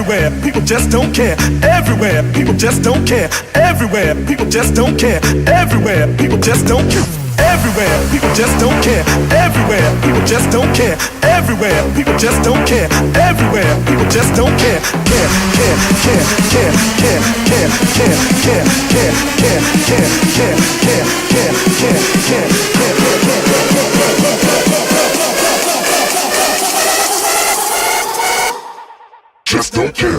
Everywhere, people just don't care. Everywhere, people just don't care. Everywhere, people just don't care. Everywhere, people just don't care. Everywhere, people just don't care. Everywhere, people just don't care. Everywhere, people just don't care. Everywhere, people just don't care. Care, care, care, care, care, care, care, care, care, care, care, care, care, care, care, care, just don't care.